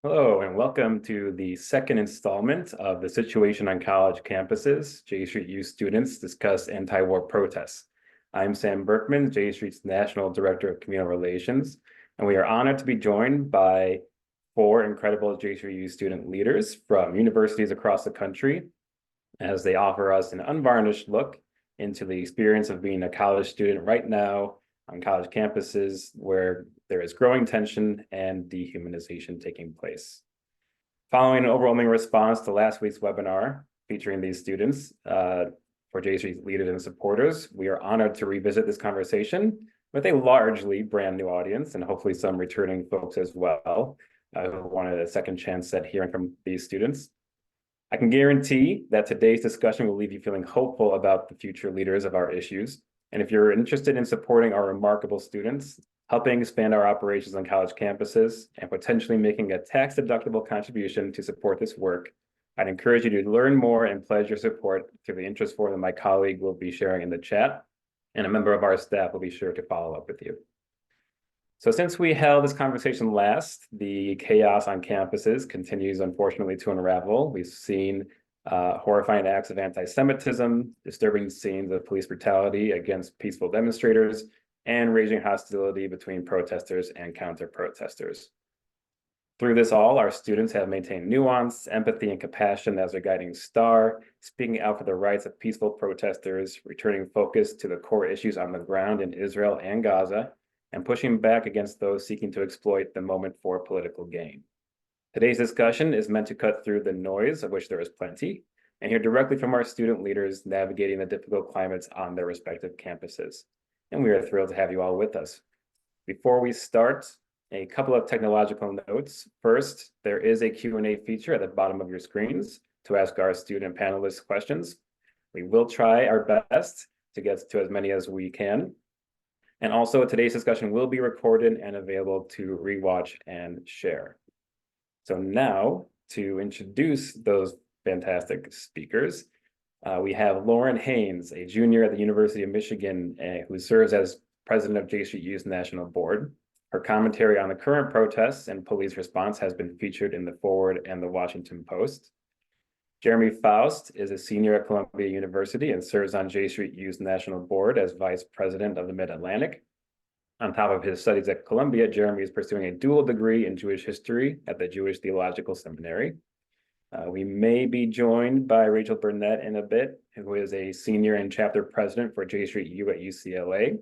Hello, and welcome to the second installment of the Situation on College Campuses. J Street U students discuss anti-war protests. I'm Sam Berkman, J Street's National Director of Communal Relations, and we are honored to be joined by four incredible J Street U student leaders from universities across the country as they offer us an unvarnished look into the experience of being a college student right now on college campuses where there is growing tension and dehumanization taking place. Following an overwhelming response to last week's webinar featuring these students for J Street leaders and supporters, we are honored to revisit this conversation with a largely brand new audience and hopefully some returning folks as well who wanted a second chance at hearing from these students. I can guarantee that today's discussion will leave you feeling hopeful about the future leaders of our issues. And if you're interested in supporting our remarkable students, helping expand our operations on college campuses, and potentially making a tax-deductible contribution to support this work, I'd encourage you to learn more and pledge your support through the interest form that my colleague will be sharing in the chat, and a member of our staff will be sure to follow up with you. So since we held this conversation last, the chaos on campuses continues, unfortunately, to unravel. We've seen horrifying acts of anti-Semitism, disturbing scenes of police brutality against peaceful demonstrators, and raging hostility between protesters and counter-protesters. Through this all, our students have maintained nuance, empathy, and compassion as their guiding star, speaking out for the rights of peaceful protesters, returning focus to the core issues on the ground in Israel and Gaza, and pushing back against those seeking to exploit the moment for political gain. Today's discussion is meant to cut through the noise, of which there is plenty, and hear directly from our student leaders navigating the difficult climates on their respective campuses. And we are thrilled to have you all with us. Before we start, a couple of technological notes. First, there is a Q&A feature at the bottom of your screens to ask our student panelists questions. We will try our best to get to as many as we can. And also, today's discussion will be recorded and available to rewatch and share. So now, to introduce those fantastic speakers, we have Lauren Haynes, a junior at the University of Michigan, who serves as president of J Street U's National Board. Her commentary on the current protests and police response has been featured in the Forward and the Washington Post. Jeremy Faust is a senior at Columbia University and serves on J Street U's National Board as vice president of the Mid-Atlantic. On top of his studies at Columbia, Jeremy is pursuing a dual degree in Jewish history at the Jewish Theological Seminary. We may be joined by Rachel Burnett in a bit, who is a senior and chapter president for J Street U at UCLA.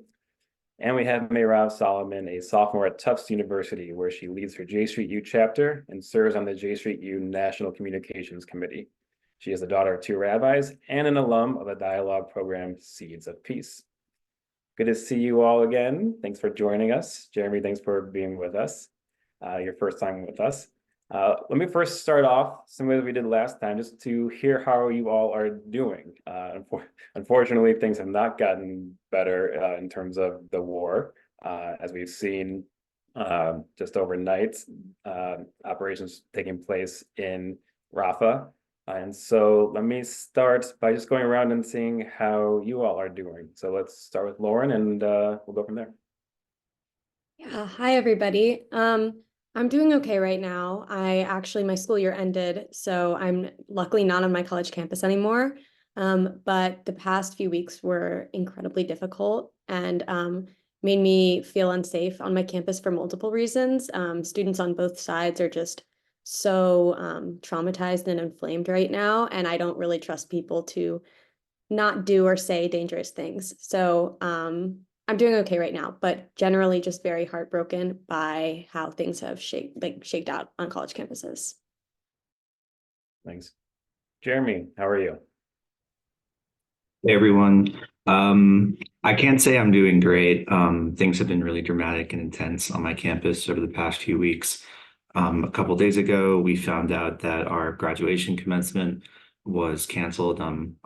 And we have Mayrav Solomon, a sophomore at Tufts University, where she leads her J Street U chapter and serves on the J Street U National Communications Committee. She is the daughter of two rabbis and an alum of the dialogue program Seeds of Peace. Good to see you all again. Thanks for joining us. Jeremy, thanks for being with us, your first time with us. Let me first start off similar as we did last time, just to hear how you all are doing. Unfortunately, things have not gotten better in terms of the war, as we've seen just overnight, operations taking place in Rafah. And so let me start by just going around and seeing how you all are doing. So let's start with Lauren and we'll go from there. Yeah, hi everybody. I'm doing okay right now. My school year ended, so I'm luckily not on my college campus anymore. But the past few weeks were incredibly difficult and made me feel unsafe on my campus for multiple reasons. Students on both sides are just so traumatized and inflamed right now, and I don't really trust people to not do or say dangerous things. So I'm doing okay right now, but generally just very heartbroken by how things have shaked out on college campuses. Thanks. Jeremy, how are you? Hey everyone. I can't say I'm doing great. Things have been really dramatic and intense on my campus over the past few weeks. A couple days ago, we found out that our graduation commencement was canceled.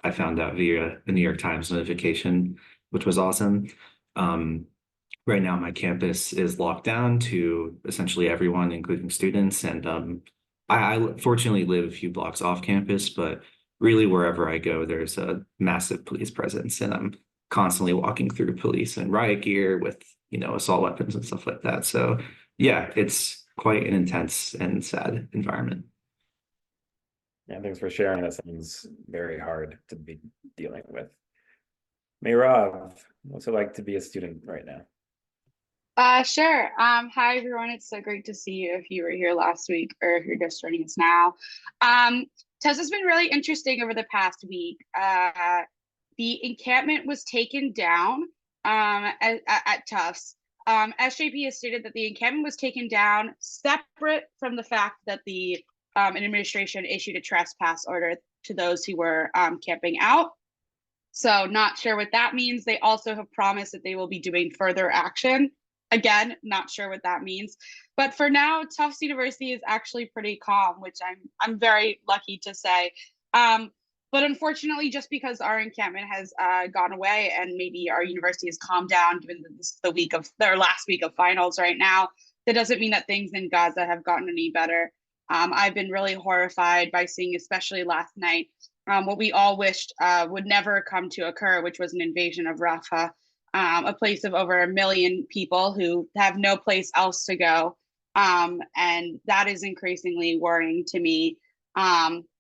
I found out via the New York Times notification, which was awesome. Right now, my campus is locked down to essentially everyone, including students. And I fortunately live a few blocks off campus, but really wherever I go, there's a massive police presence, and I'm constantly walking through police and riot gear with, assault weapons and stuff like that. So yeah, it's quite an intense and sad environment. Yeah, thanks for sharing. That sounds very hard to be dealing with. Mayrav, what's it like to be a student right now? Sure. Hi everyone. It's so great to see you if you were here last week or if you're just joining us now. Tess has been really interesting over the past week. The encampment was taken down at Tufts. SJP has stated that the encampment was taken down separate from the fact that the administration issued a trespass order to those who were camping out. So not sure what that means. They also have promised that they will be doing further action. Again, not sure what that means. But for now, Tufts University is actually pretty calm, which I'm very lucky to say. But unfortunately, just because our encampment has gone away and maybe our university has calmed down, given that this is the week of their last week of finals right now, that doesn't mean that things in Gaza have gotten any better. I've been really horrified by seeing, especially last night, what we all wished would never come to occur, which was an invasion of Rafah, a place of over 1 million people who have no place else to go. And that is increasingly worrying to me,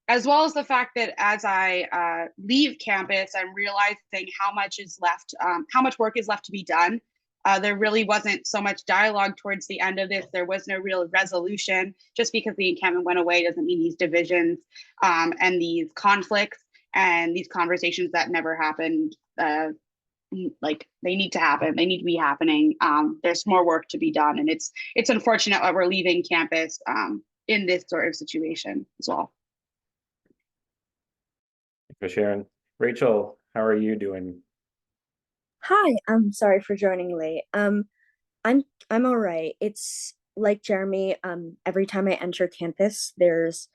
as well as the fact that as I leave campus, I'm realizing how much is left, how much work is left to be done. There really wasn't so much dialogue towards the end of this. There was no real resolution. Just because the encampment went away doesn't mean these divisions and these conflicts and these conversations that never happened, like they need to happen. They need to be happening. There's more work to be done. And it's unfortunate that we're leaving campus in this sort of situation as well. Thanks for sharing. Rachel, how are you doing? Hi, I'm sorry for joining late. I'm all right. It's like Jeremy, every time I enter campus, there's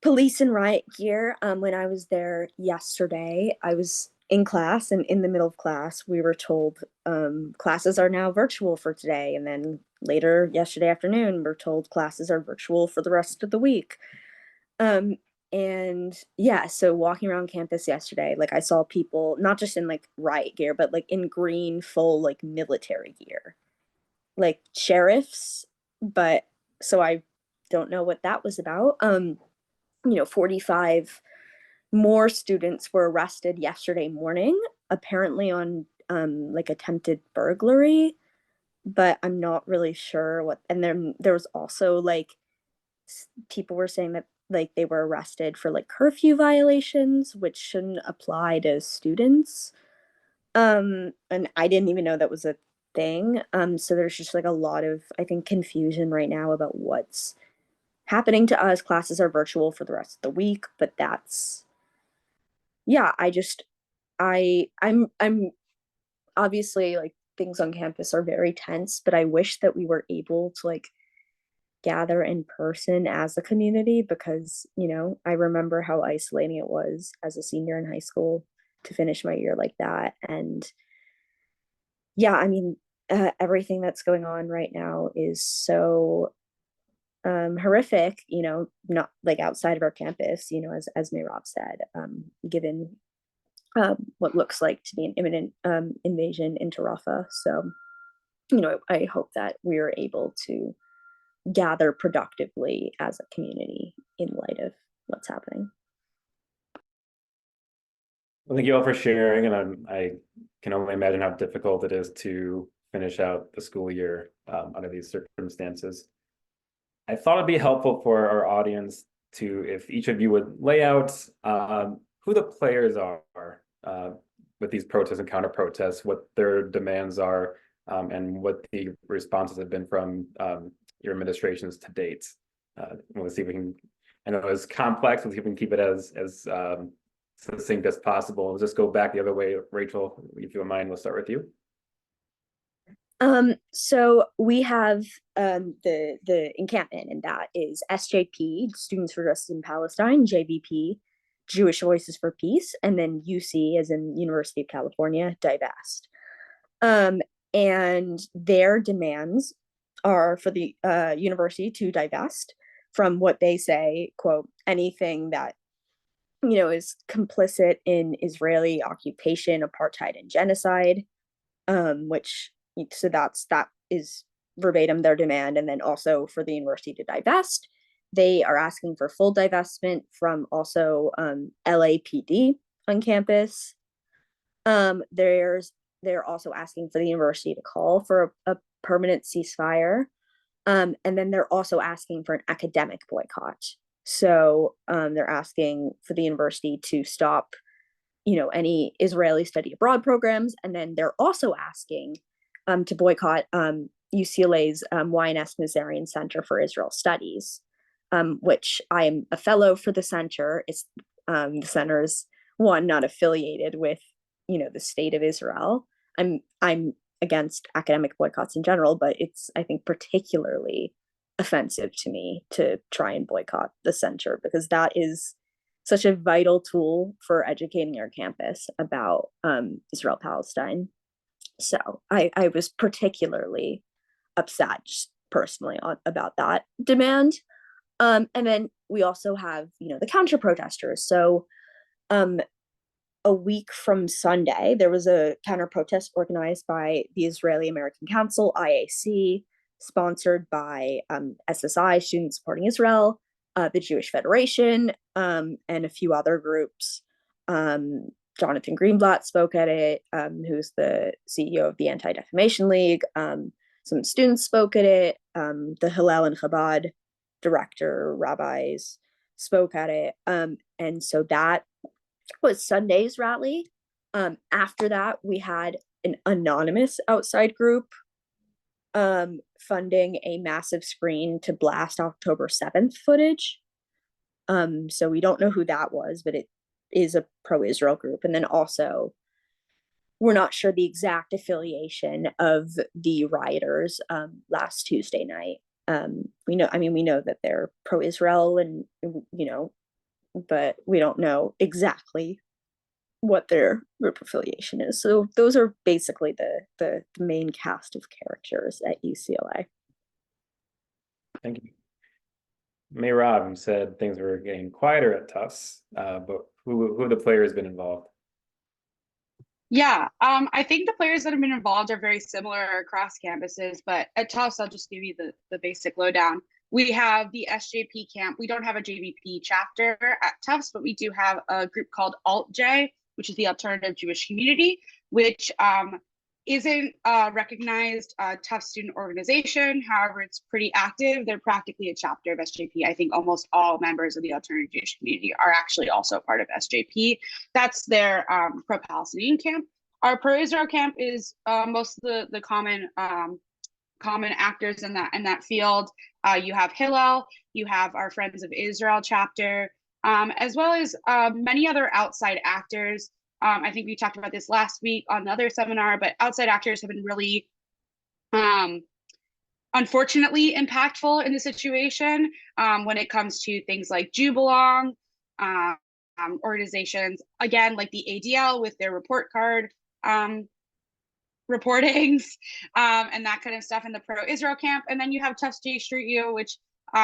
police and riot gear. When I was there yesterday, I was in class, and in the middle of class, we were told classes are now virtual for today. And then later yesterday afternoon, we're told classes are virtual for the rest of the week. And yeah, so walking around campus yesterday, like I saw people not just in like riot gear, but like in green full like military gear, like sheriffs. But so I don't know what that was about. 45 more students were arrested yesterday morning, apparently on like attempted burglary, but I'm not really sure what. And then there was also like people were saying that like they were arrested for like curfew violations, which shouldn't apply to students. And I didn't even know that was a thing. So there's just like a lot of, I think, confusion right now about what's happening to us. Classes are virtual for the rest of the week, but that's, yeah, I'm obviously like things on campus are very tense, but I wish that we were able to like gather in person as a community, because I remember how isolating it was as a senior in high school to finish my year like that. And yeah, I mean, everything that's going on right now is so horrific, not like outside of our campus, as Mayrob said, given what looks like to be an imminent invasion into Rafah. So I hope that we're able to gather productively as a community in light of what's happening. Well, thank you all for sharing, and I can only imagine how difficult it is to finish out the school year under these circumstances. I thought it'd be helpful for our audience to, if each of you would lay out who the players are with these protests and counter protests, what their demands are, and what the responses have been from your administrations to date. We'll see if we can, I know it's complex, we'll see if we can keep it as succinct as possible. We'll just go back the other way. Rachel, if you don't mind, we'll start with you. So we have the encampment, and that is SJP, Students for Justice in Palestine, JVP, Jewish Voices for Peace, and then UC, as in University of California, Divest. And their demands are for the university to divest from what they say, quote, anything that is complicit in Israeli occupation, apartheid, and genocide, which so that is verbatim their demand, and then also for the university to divest. They are asking for full divestment from also LAPD on campus. They're also asking for the university to call for a permanent ceasefire. And then they're also asking for an academic boycott. So they're asking for the university to stop, any Israeli study abroad programs. And then they're also asking to boycott UCLA's YNS Nazarian Center for Israel Studies, which I am a fellow for the center. It's the center's not affiliated with, the state of Israel. I'm against academic boycotts in general, but it's, I think, particularly offensive to me to try and boycott the center, because that is such a vital tool for educating our campus about Israel Palestine. So I was particularly upset just personally about that demand. And then we also have, the counter protesters. So a week from Sunday, there was a counter protest organized by the Israeli American Council, IAC, sponsored by SSI, Students Supporting Israel, the Jewish Federation, and a few other groups. Jonathan Greenblatt spoke at it, who's the CEO of the Anti-Defamation League. Some students spoke at it. The Hillel and Chabad director, rabbis spoke at it. And so that was Sunday's rally. After that, we had an anonymous outside group funding a massive screen to blast October 7th footage. So we don't know who that was, but it is a pro-Israel group. And then also, we're not sure the exact affiliation of the rioters last Tuesday night. We know that they're pro-Israel and, but we don't know exactly what their group affiliation is. So those are basically the main cast of characters at UCLA. Thank you. Mayrob said things were getting quieter at Tufts, but who the players been involved? Yeah, I think the players that have been involved are very similar across campuses, but at Tufts, I'll just give you the basic lowdown. We have the SJP camp. We don't have a JVP chapter at Tufts, but we do have a group called Alt-J, which is the Alternative Jewish Community, which isn't a recognized Tufts student organization. However, it's pretty active. They're practically a chapter of SJP. I think almost all members of the Alternative Jewish Community are actually also part of SJP. That's their pro-Palestinian camp. Our pro-Israel camp is most of the common actors in that field. You have Hillel, you have our Friends of Israel chapter, as well as many other outside actors. I think we talked about this last week on the other seminar, but outside actors have been really, unfortunately, impactful in the situation when it comes to things like Jew Belong, organizations, again, like the ADL with their report card reportings and that kind of stuff in the pro-Israel camp. And then you have Tufts J Street U, which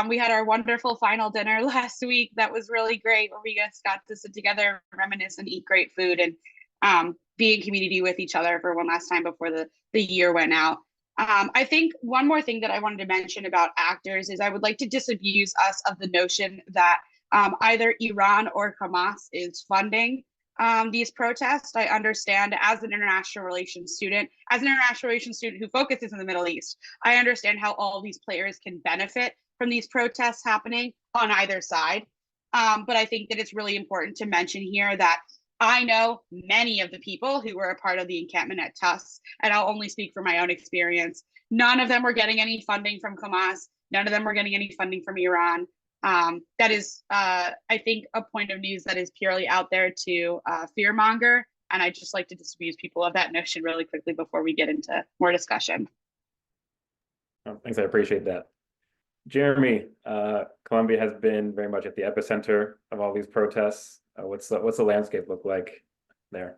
we had our wonderful final dinner last week. That was really great, where we just got to sit together, reminisce, and eat great food, and be in community with each other for one last time before the year went out. I think one more thing that I wanted to mention about actors is I would like to disabuse us of the notion that either Iran or Hamas is funding these protests. I understand as an international relations student who focuses in the Middle East, I understand how all these players can benefit from these protests happening on either side. But I think that it's really important to mention here that I know many of the people who were a part of the encampment at Tufts, and I'll only speak from my own experience. None of them were getting any funding from Hamas. None of them were getting any funding from Iran. That is, I think, a point of news that is purely out there to fearmonger. And I'd just like to disabuse people of that notion really quickly before we get into more discussion. Oh, thanks, I appreciate that. Jeremy, Columbia has been very much at the epicenter of all these protests. What's the landscape look like there?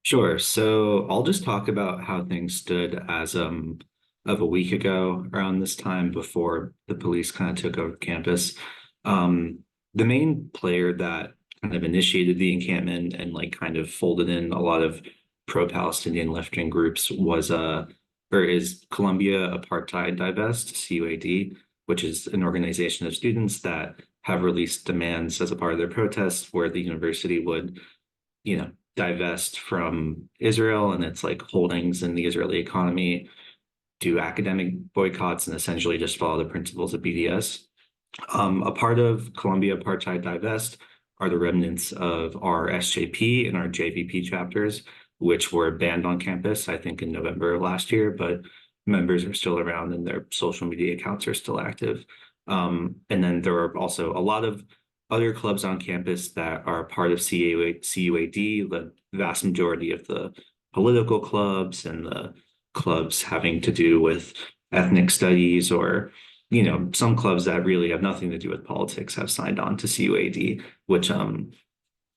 Sure. So I'll just talk about how things stood as of a week ago around this time before the police kind of took over campus. The main player that kind of initiated the encampment and like kind of folded in a lot of pro-Palestinian left-wing groups was or is Columbia Apartheid Divest, CUAD, which is an organization of students that have released demands as a part of their protests where the university would, divest from Israel and its like holdings in the Israeli economy, do academic boycotts, and essentially just follow the principles of BDS. A part of Columbia Apartheid Divest are the remnants of our SJP and our JVP chapters, which were banned on campus, I think in November of last year, but members are still around and their social media accounts are still active. And then there are also a lot of other clubs on campus that are part of CUAD, the vast majority of the political clubs and the clubs having to do with ethnic studies, or some clubs that really have nothing to do with politics have signed on to CUAD, which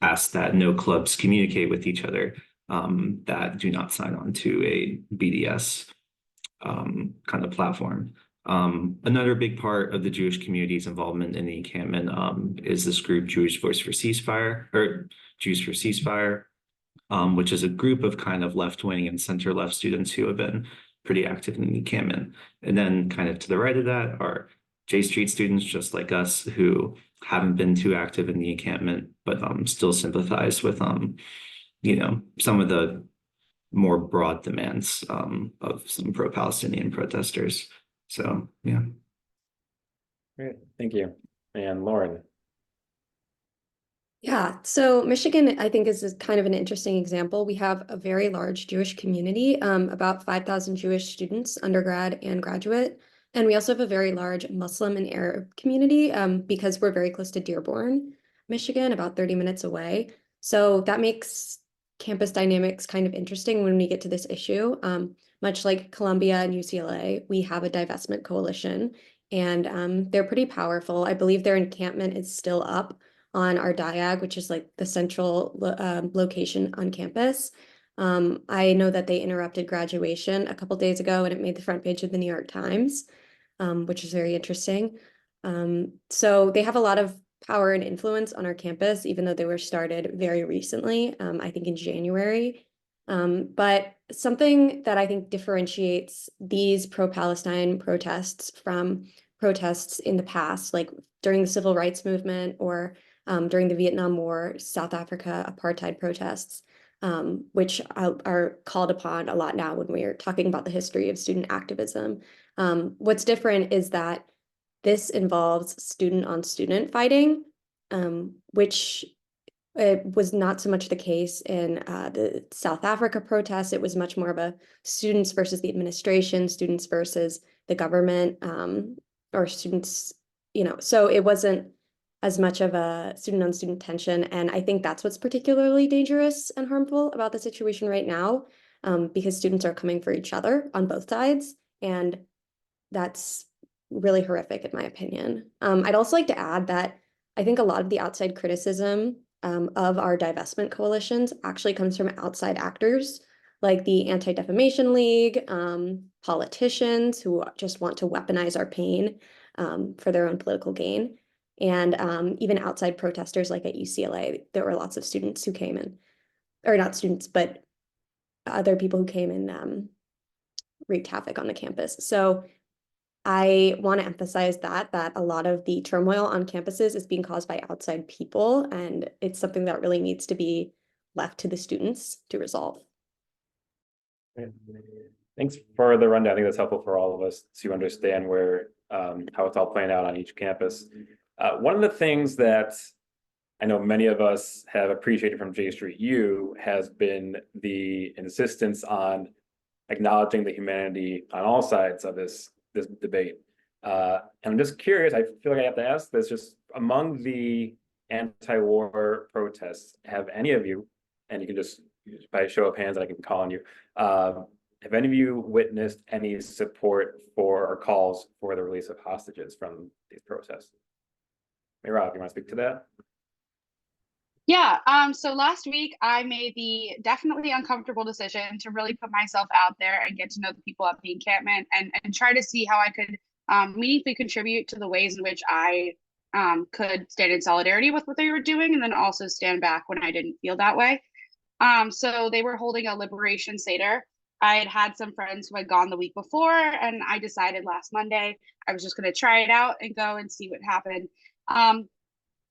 asks that no clubs communicate with each other that do not sign on to a BDS kind of platform. Another big part of the Jewish community's involvement in the encampment is this group Jewish Voice for Ceasefire, or Jews for Ceasefire, which is a group of kind of left-wing and center-left students who have been pretty active in the encampment. And then kind of to the right of that are J Street students just like us who haven't been too active in the encampment, but still sympathize with some of the more broad demands of some pro-Palestinian protesters. So yeah. Great, thank you. And Lauren. Yeah, so Michigan, I think, is kind of an interesting example. We have a very large Jewish community, about 5,000 Jewish students, undergrad and graduate. And we also have a very large Muslim and Arab community because we're very close to Dearborn, Michigan, about 30 minutes away. So that makes campus dynamics kind of interesting when we get to this issue. Much like Columbia and UCLA, we have a divestment coalition, and they're pretty powerful. I believe their encampment is still up on our diag, which is like the central location on campus. I know that they interrupted graduation a couple days ago and it made the front page of the New York Times, which is very interesting. So they have a lot of power and influence on our campus, even though they were started very recently, I think in January. But something that I think differentiates these pro-Palestine protests from protests in the past, like during the civil rights movement or during the Vietnam War, South Africa apartheid protests, which are called upon a lot now when we're talking about the history of student activism. What's different is that this involves student-on-student fighting, which was not so much the case in the South Africa protests. It was much more of a students versus the administration, students versus the government, or students, so it wasn't as much of a student-on-student tension. And I think that's what's particularly dangerous and harmful about the situation right now, because students are coming for each other on both sides. And that's really horrific, in my opinion. I'd also like to add that I think a lot of the outside criticism of our divestment coalitions actually comes from outside actors, like the Anti-Defamation League, politicians who just want to weaponize our pain for their own political gain. And even outside protesters, like at UCLA, there were lots of students who came in, or not students, but other people who came and wreaked havoc on the campus. So I want to emphasize that a lot of the turmoil on campuses is being caused by outside people, and it's something that really needs to be left to the students to resolve. Thanks for the rundown. I think that's helpful for all of us to understand where how it's all playing out on each campus. One of the things that I know many of us have appreciated from J Street U has been the insistence on acknowledging the humanity on all sides of this debate. And I'm just curious, I feel like I have to ask this, just among the anti-war protests, have any of you, and you can just by a show of hands, I can call on you, have any of you witnessed any support for or calls for the release of hostages from these protests? Rob, you want to speak to that? Yeah, so last week I made the definitely uncomfortable decision to really put myself out there and get to know the people at the encampment and try to see how I could meaningfully contribute to the ways in which I could stand in solidarity with what they were doing, and then also stand back when I didn't feel that way. So they were holding a liberation Seder I had had some friends who had gone the week before, and I decided last Monday I was just going to try it out and go and see what happened.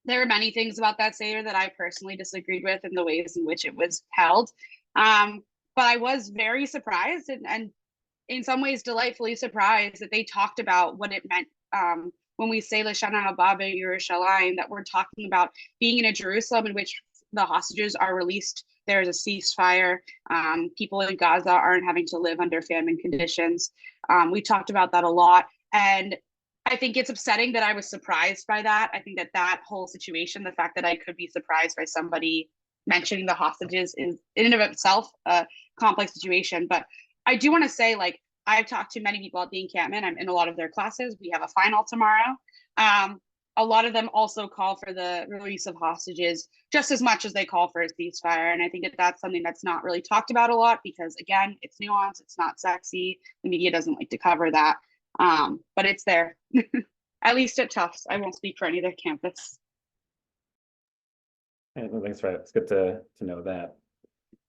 There were many things about that Seder that I personally disagreed with in the ways in which it was held. But I was very surprised and in some ways delightfully surprised that they talked about what it meant when we say L'Shana Haba Yerushalayim, that we're talking about being in a Jerusalem in which the hostages are released. There's a ceasefire. People in Gaza aren't having to live under famine conditions. We talked about that a lot. And I think it's upsetting that I was surprised by that. I think that that whole situation, the fact that I could be surprised by somebody mentioning the hostages is in and of itself a complex situation. But I do want to say, like, I've talked to many people at the encampment. I'm in a lot of their classes. We have a final tomorrow. A lot of them also call for the release of hostages just as much as they call for a ceasefire. And I think that that's something that's not really talked about a lot because, again, it's nuanced. It's not sexy. The media doesn't like to cover that. But it's there, at least at Tufts. I won't speak for any other campus. Yeah, thanks for that. It's good to know that.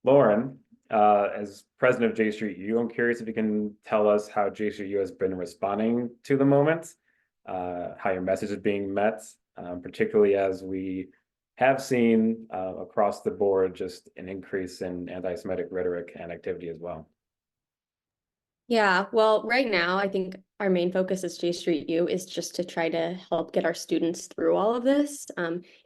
Lauren, as president of J Street U, I'm curious if you can tell us how J Street U has been responding to the moment, how your message is being met, particularly as we have seen across the board just an increase in anti-Semitic rhetoric and activity as well. Yeah, well, right now, I think our main focus as J Street U is just to try to help get our students through all of this.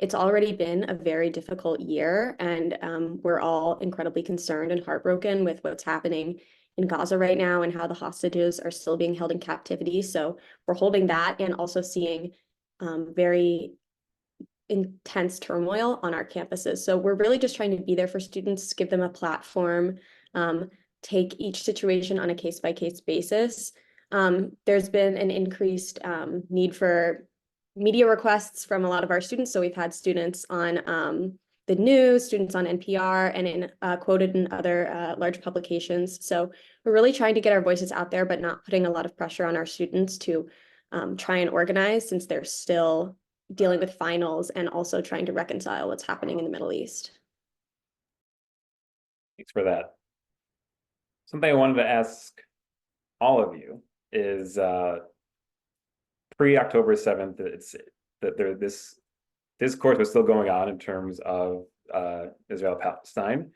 It's already been a very difficult year, and we're all incredibly concerned and heartbroken with what's happening in Gaza right now and how the hostages are still being held in captivity. So we're holding that and also seeing very intense turmoil on our campuses. So we're really just trying to be there for students, give them a platform, take each situation on a case-by-case basis. There's been an increased need for media requests from a lot of our students. So we've had students on the news, students on NPR, and quoted in other large publications. So we're really trying to get our voices out there, but not putting a lot of pressure on our students to try and organize since they're still dealing with finals and also trying to reconcile what's happening in the Middle East. Thanks for that. Something I wanted to ask all of you is pre-October 7th, it's that this discourse was still going on in terms of Israel-Palestine.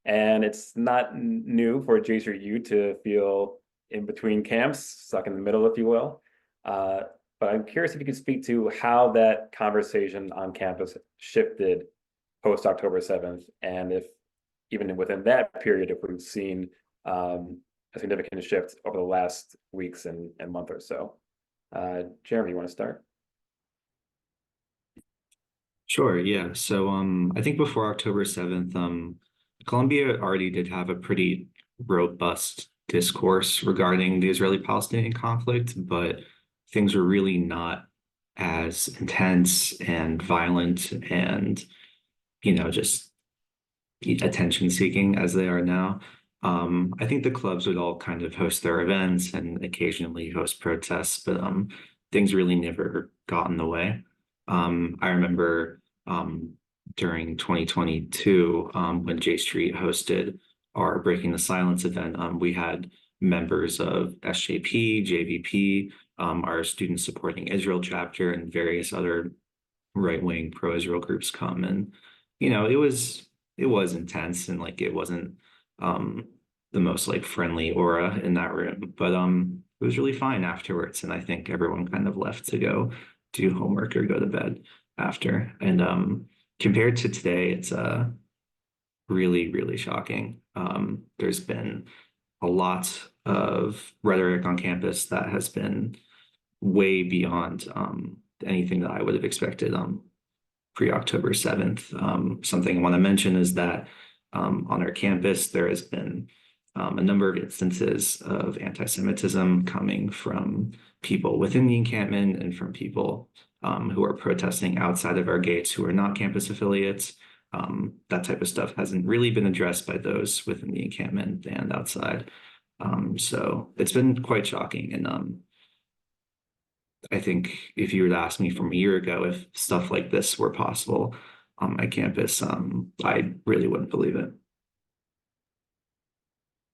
And it's not new for J Street U to feel in between camps, stuck in the middle, if you will. But I'm curious if you could speak to how that conversation on campus shifted post-October 7th, and if even within that period, if we've seen a significant shift over the last weeks and month or so. Jeremy, you want to start? Sure, yeah. So I think before October 7th, Columbia already did have a pretty robust discourse regarding the Israeli-Palestinian conflict, but things were really not as intense and violent and, just attention seeking as they are now. I think the clubs would all kind of host their events and occasionally host protests, but things really never got in the way. I remember during 2022, when J Street hosted our Breaking the Silence event, we had members of SJP, JVP, our Student Supporting Israel chapter, and various other right-wing pro-Israel groups come. And, it was intense, and like it wasn't the most like friendly aura in that room, but it was really fine afterwards. And I think everyone kind of left to go do homework or go to bed after. And compared to today, it's really, really shocking. There's been a lot of rhetoric on campus that has been way beyond anything that I would have expected pre-October 7th. Something I want to mention is that on our campus, there has been a number of instances of anti-Semitism coming from people within the encampment and from people who are protesting outside of our gates who are not campus affiliates. That type of stuff hasn't really been addressed by those within the encampment and outside. So it's been quite shocking. And I think if you were to ask me from a year ago if stuff like this were possible on my campus, I really wouldn't believe it.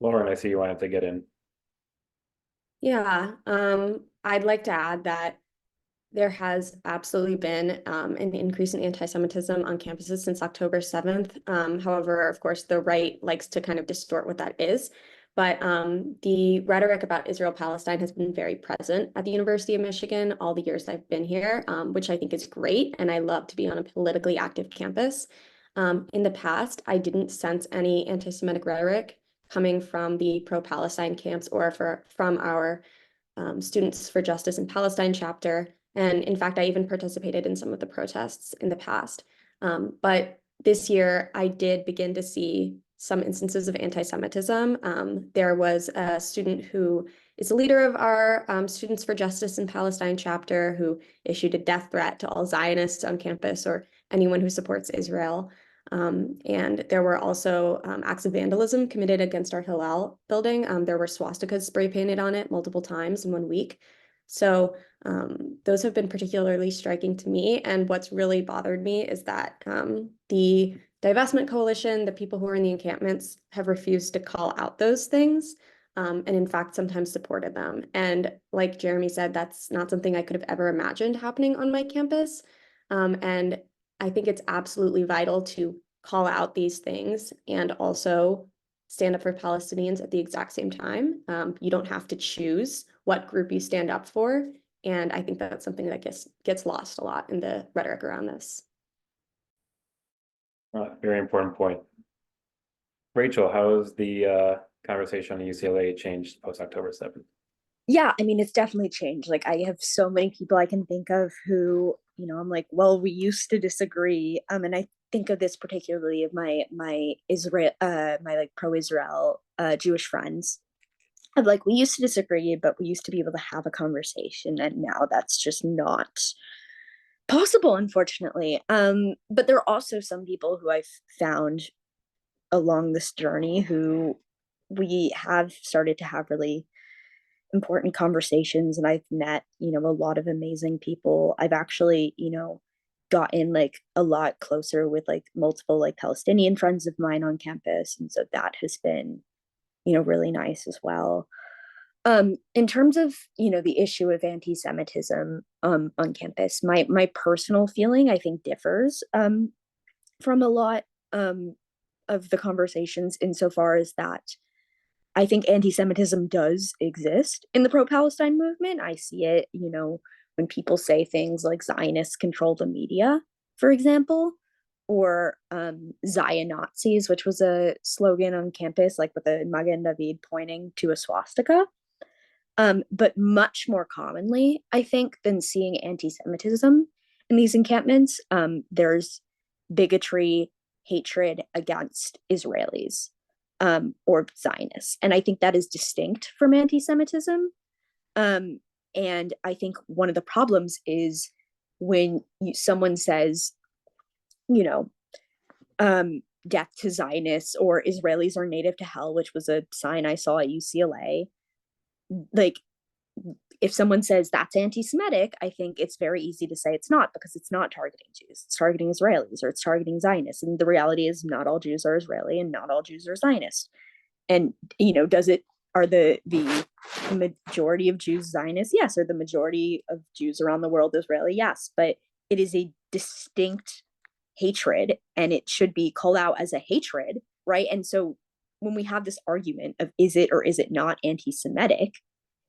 Lauren, I see you wanted to get in. Yeah, I'd like to add that there has absolutely been an increase in anti-Semitism on campuses since October 7th. However, of course, the right likes to kind of distort what that is. But the rhetoric about Israel-Palestine has been very present at the University of Michigan all the years I've been here, which I think is great. And I love to be on a politically active campus. In the past, I didn't sense any anti-Semitic rhetoric coming from the pro-Palestine camps or from our Students for Justice in Palestine chapter. And in fact, I even participated in some of the protests in the past. But this year, I did begin to see some instances of anti-Semitism. There was a student who is the leader of our Students for Justice in Palestine chapter who issued a death threat to all Zionists on campus or anyone who supports Israel. And there were also acts of vandalism committed against our Hillel building. There were swastikas spray painted on it multiple times in 1 week. So those have been particularly striking to me. And what's really bothered me is that the divestment coalition, the people who are in the encampments, have refused to call out those things. And in fact, sometimes supported them. And like Jeremy said, that's not something I could have ever imagined happening on my campus. And I think it's absolutely vital to call out these things and also stand up for Palestinians at the exact same time. You don't have to choose what group you stand up for. And I think that's something that gets lost a lot in the rhetoric around this. Very important point. Rachel, how has the conversation on UCLA changed post October 7th? Yeah, I mean, it's definitely changed. Like, I have so many people I can think of who, I'm like, well, we used to disagree. And I think of this particularly of my Israel, my like pro-Israel Jewish friends. Of like, we used to disagree, but we used to be able to have a conversation, and now that's just not possible, unfortunately. But there are also some people who I've found along this journey who we have started to have really important conversations, and I've met, a lot of amazing people. I've actually, gotten like a lot closer with like multiple like Palestinian friends of mine on campus. And so that has been, really nice as well. In terms of, the issue of anti-Semitism on campus, my personal feeling I think differs from a lot of the conversations insofar as that I think anti-Semitism does exist in the pro-Palestine movement. I see it, when people say things like Zionists control the media, for example, or Zion Nazis, which was a slogan on campus, like with a Magen David pointing to a swastika. But much more commonly, I think, than seeing anti-Semitism in these encampments, there's bigotry, hatred against Israelis or Zionists. And I think that is distinct from anti-Semitism. And I think one of the problems is when someone says, death to Zionists or Israelis are native to hell, which was a sign I saw at UCLA. Like, if someone says that's anti-Semitic, I think it's very easy to say it's not, because it's not targeting Jews. It's targeting Israelis or it's targeting Zionists. And the reality is not all Jews are Israeli and not all Jews are Zionist. And, are the majority of Jews Zionists? Yes. Are the majority of Jews around the world Israeli? Yes. But it is a distinct hatred, and it should be called out as a hatred, right? And so when we have this argument of is it or is it not anti-Semitic,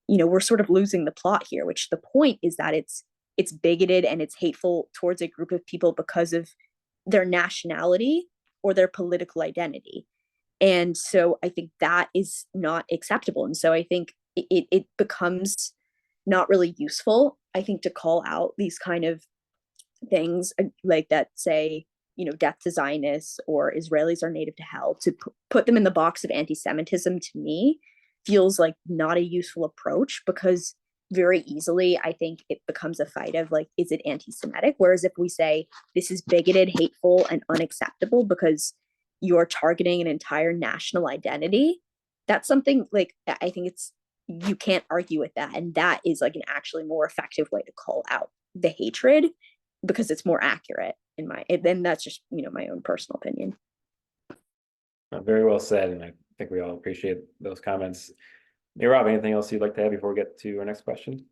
we're sort of losing the plot here, which the point is that it's bigoted and it's hateful towards a group of people because of their nationality or their political identity. And so I think that is not acceptable. And so I think it becomes not really useful, I think, to call out these kind of things like that, say, death to Zionists or Israelis are native to hell, to put them in the box of anti-Semitism, to me feels like not a useful approach, because very easily I think it becomes a fight of like, is it anti-Semitic? Whereas if we say this is bigoted, hateful, and unacceptable because you're targeting an entire national identity, that's something like, I think you can't argue with that. And that is like an actually more effective way to call out the hatred, because it's more accurate then that's just, my own personal opinion. Very well said. And I think we all appreciate those comments. Hey, Rob, anything else you'd like to add before we get to our next question?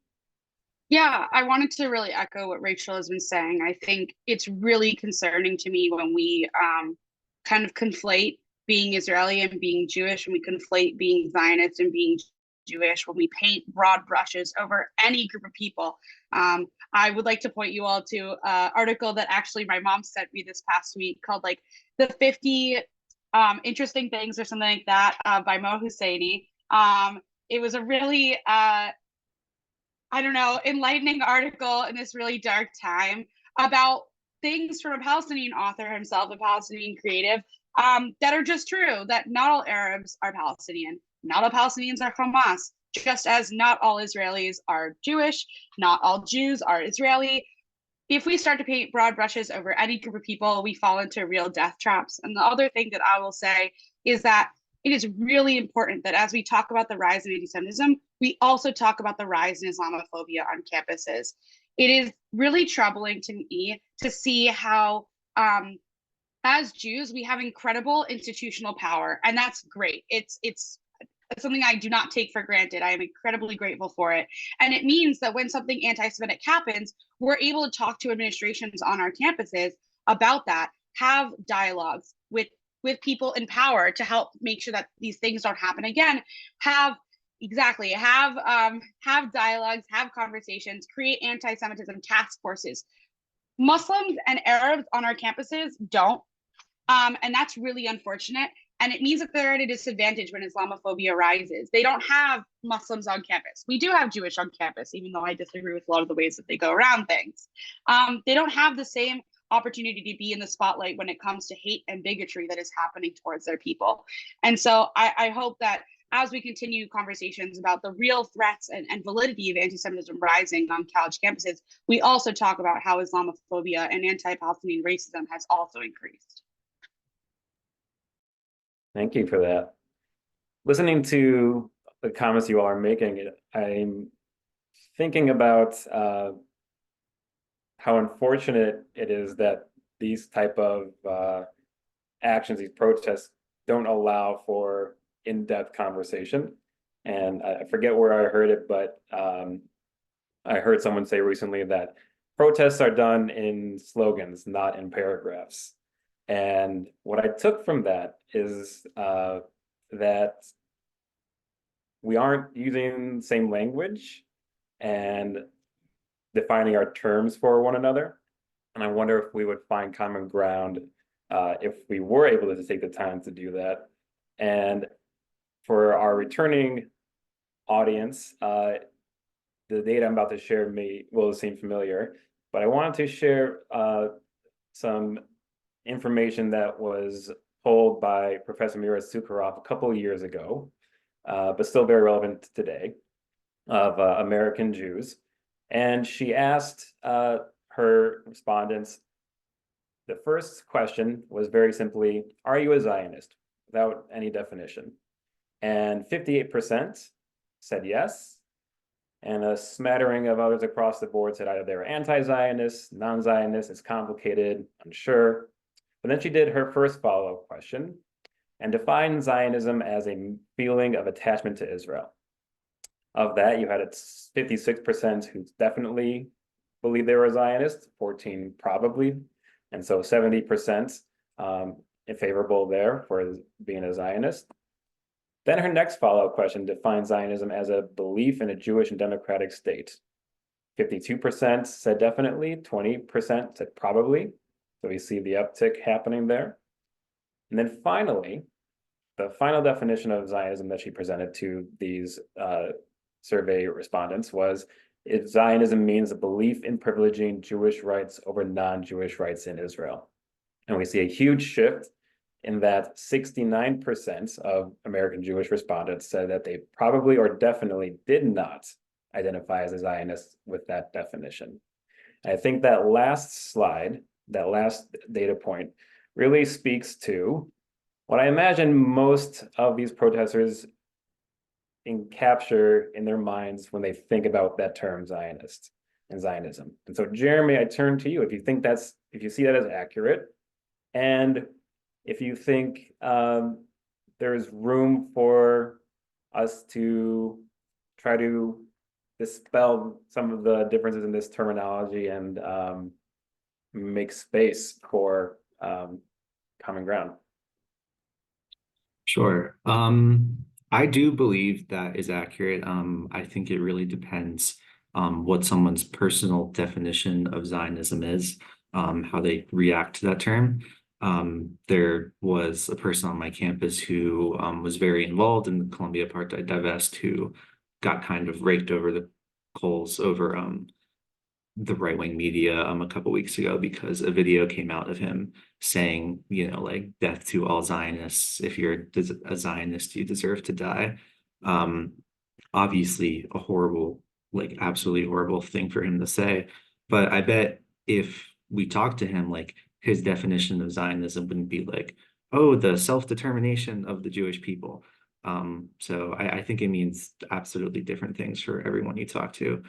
Yeah, I wanted to really echo what Rachel has been saying. I think it's really concerning to me when we kind of conflate being Israeli and being Jewish, when we conflate being Zionist and being Jewish, when we paint broad brushes over any group of people. I would like to point you all to an article that actually my mom sent me this past week called like the 50 interesting things or something like that by Mo Husseini. It was a really I don't know, enlightening article in this really dark time about things from a Palestinian author himself, a Palestinian creative, that are just true, that not all Arabs are Palestinian, not all Palestinians are Hamas, just as not all Israelis are Jewish, not all Jews are Israeli. If we start to paint broad brushes over any group of people, we fall into real death traps. And the other thing that I will say is that it is really important that as we talk about the rise of anti-Semitism, we also talk about the rise in Islamophobia on campuses. It is really troubling to me to see how, as Jews, we have incredible institutional power, and that's great. It's something I do not take for granted. I am incredibly grateful for it. And it means that when something anti-Semitic happens, we're able to talk to administrations on our campuses about that, have dialogues with people in power to help make sure that these things don't happen again, have dialogues, have conversations, create anti-Semitism task forces. Muslims and Arabs on our campuses don't. And that's really unfortunate. And it means that they're at a disadvantage when Islamophobia rises. They don't have Muslims on campus. We do have Jewish on campus, even though I disagree with a lot of the ways that they go around things. They don't have the same opportunity to be in the spotlight when it comes to hate and bigotry that is happening towards their people. And so I hope that as we continue conversations about the real threats and validity of anti-Semitism rising on college campuses, we also talk about how Islamophobia and anti-Palestinian racism has also increased. Thank you for that. Listening to the comments you all are making, I'm thinking about how unfortunate it is that these type of actions, these protests, don't allow for in-depth conversation. And I forget where I heard it, but I heard someone say recently that protests are done in slogans, not in paragraphs. And what I took from that is that we aren't using the same language and defining our terms for one another. And I wonder if we would find common ground if we were able to take the time to do that. And for our returning audience, the data I'm about to share will seem familiar, but I wanted to share some information that was told by Professor Mira Sukharov a couple of years ago, but still very relevant today, of American Jews. And she asked her respondents, the first question was very simply, are you a Zionist? Without any definition. And 58% said yes. And a smattering of others across the board said either they were anti-Zionists, non-Zionists, it's complicated, unsure. But then she did her first follow-up question and defined Zionism as a feeling of attachment to Israel. Of that, you had 56% who definitely believed they were Zionists, 14 probably, and so 70% favorable there for being a Zionist. Then her next follow-up question defined Zionism as a belief in a Jewish and democratic state. 52% said definitely, 20% said probably. So we see the uptick happening there. And then finally, the final definition of Zionism that she presented to these survey respondents was Zionism means a belief in privileging Jewish rights over non-Jewish rights in Israel. And we see a huge shift in that 69% of American Jewish respondents said that they probably or definitely did not identify as a Zionist with that definition. And I think that last slide, that last data point, really speaks to what I imagine most of these protesters capture in their minds when they think about that term Zionist and Zionism. And so Jeremy, I turn to you if you see that as accurate, and if you think there's room for us to try to dispel some of the differences in this terminology and make space for common ground. Sure. I do believe that is accurate. I think it really depends what someone's personal definition of Zionism is, how they react to that term. There was a person on my campus who was very involved in the Columbia apartheid divest who got kind of raked over the coals over the right-wing media a couple weeks ago because a video came out of him saying, you know, like death to all Zionists. If you're a Zionist, you deserve to die. Obviously a horrible, like absolutely horrible thing for him to say. But I bet if we talked to him, like his definition of Zionism wouldn't be like, oh, the self-determination of the Jewish people. So I think it means absolutely different things for everyone you talk to.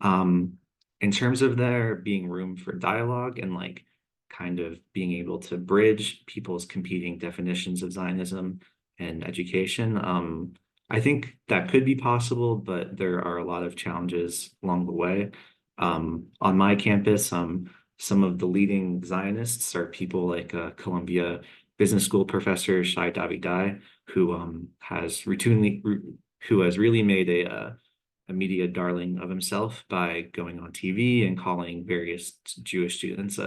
In terms of there being room for dialogue and like kind of being able to bridge people's competing definitions of Zionism and education, I think that could be possible, but there are a lot of challenges along the way. On my campus, some of the leading Zionists are people like Columbia Business School professor Shai Davidai, who has really made a media darling of himself by going on TV and calling various Jewish students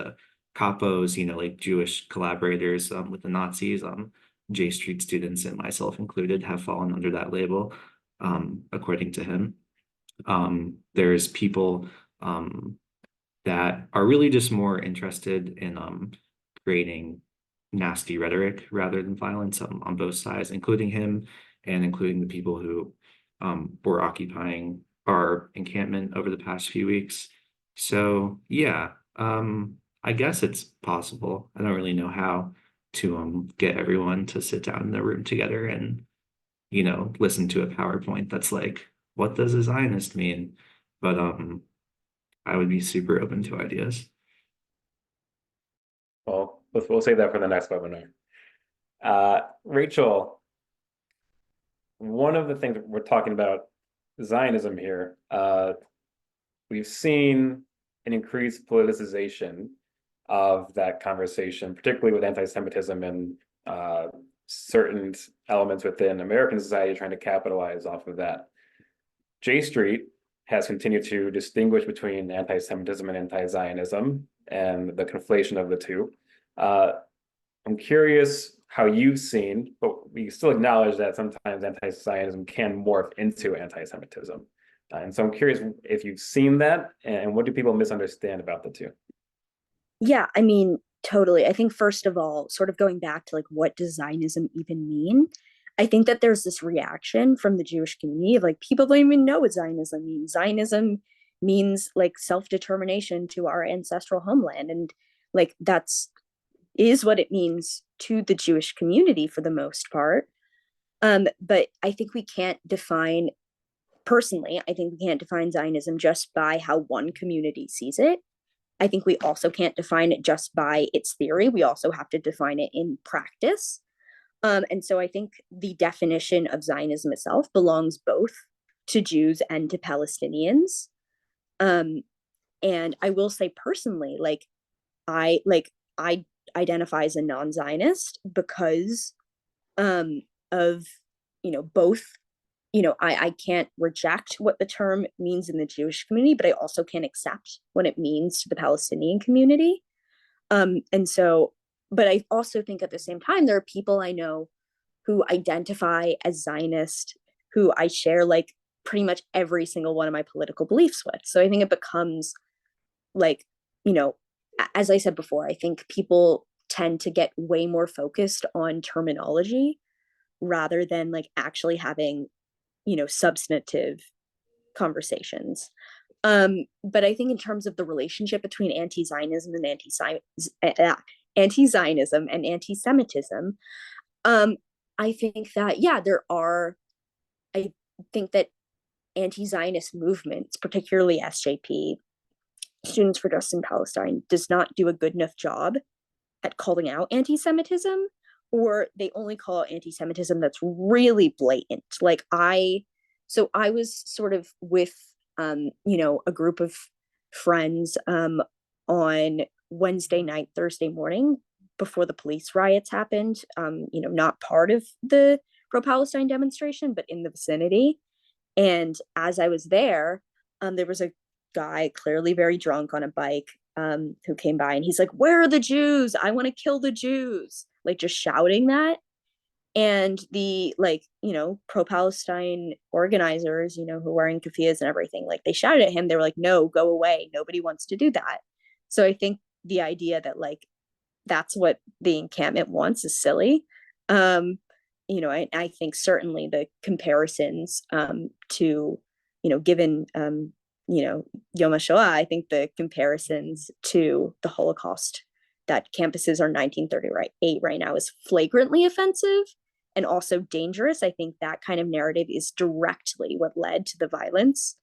capos, you know, like Jewish collaborators with the Nazis. J Street students and myself included have fallen under that label, according to him. There's people that are really just more interested in creating nasty rhetoric rather than violence on both sides, including him and including the people who were occupying our encampment over the past few weeks. So yeah, I guess it's possible. I don't really know how to get everyone to sit down in the room together and, you know, listen to a PowerPoint that's like, what does a Zionist mean? But I would be super open to ideas. Well, we'll save that for the next webinar. Rachel, one of the things we're talking about Zionism here, we've seen an increased politicization of that conversation, particularly with anti-Semitism and certain elements within American society trying to capitalize off of that. J Street has continued to distinguish between anti-Semitism and anti-Zionism and the conflation of the two. I'm curious how you've seen, but we still acknowledge that sometimes anti-Zionism can morph into anti-Semitism. And so I'm curious if you've seen that and what do people misunderstand about the two? Yeah, I mean, totally. I think first of all, sort of going back to like what does Zionism even mean? I think that there's this reaction from the Jewish community of like people don't even know what Zionism means. Zionism means like self-determination to our ancestral homeland, and like that's is what it means to the Jewish community for the most part. But I think we can't define, personally, I think we can't define Zionism just by how one community sees it. I think we also can't define it just by its theory. We also have to define it in practice. And so I think the definition of Zionism itself belongs both to Jews and to Palestinians. And I will say personally, I identify as a non-Zionist because of, you know, both, you know, I can't reject what the term means in the Jewish community, but I also can't accept what it means to the Palestinian community. And so, but I also think at the same time, there are people I know who identify as Zionist, who I share like pretty much every single one of my political beliefs with. So I think it becomes like, you know, as I said before, I think people tend to get way more focused on terminology rather than like actually having, you know, substantive conversations. But I think in terms of the relationship between anti-Zionism and anti-Zionism and anti-Semitism, I think that, yeah, I think that anti-Zionist movements, particularly SJP, Students for Justice in Palestine, does not do a good enough job at calling out anti-Semitism or they only call it anti-Semitism that's really blatant. Like so I was sort of with, a group of friends on Wednesday night, Thursday morning before the police riots happened, not part of the pro-Palestine demonstration, but in the vicinity. And as I was there was a guy clearly very drunk on a bike who came by, and he's like, "Where are the Jews? I want to kill the Jews," like just shouting that. And the pro-Palestine organizers, who were wearing keffiyehs and everything, like they shouted at him. They were like, "No, go away. Nobody wants to do that." So I think the idea that like that's what the encampment wants is silly. I think certainly the comparisons to, given Yom HaShoah, I think the comparisons to the Holocaust that campuses are 1938 right now is flagrantly offensive and also dangerous. I think that kind of narrative is directly what led to the violence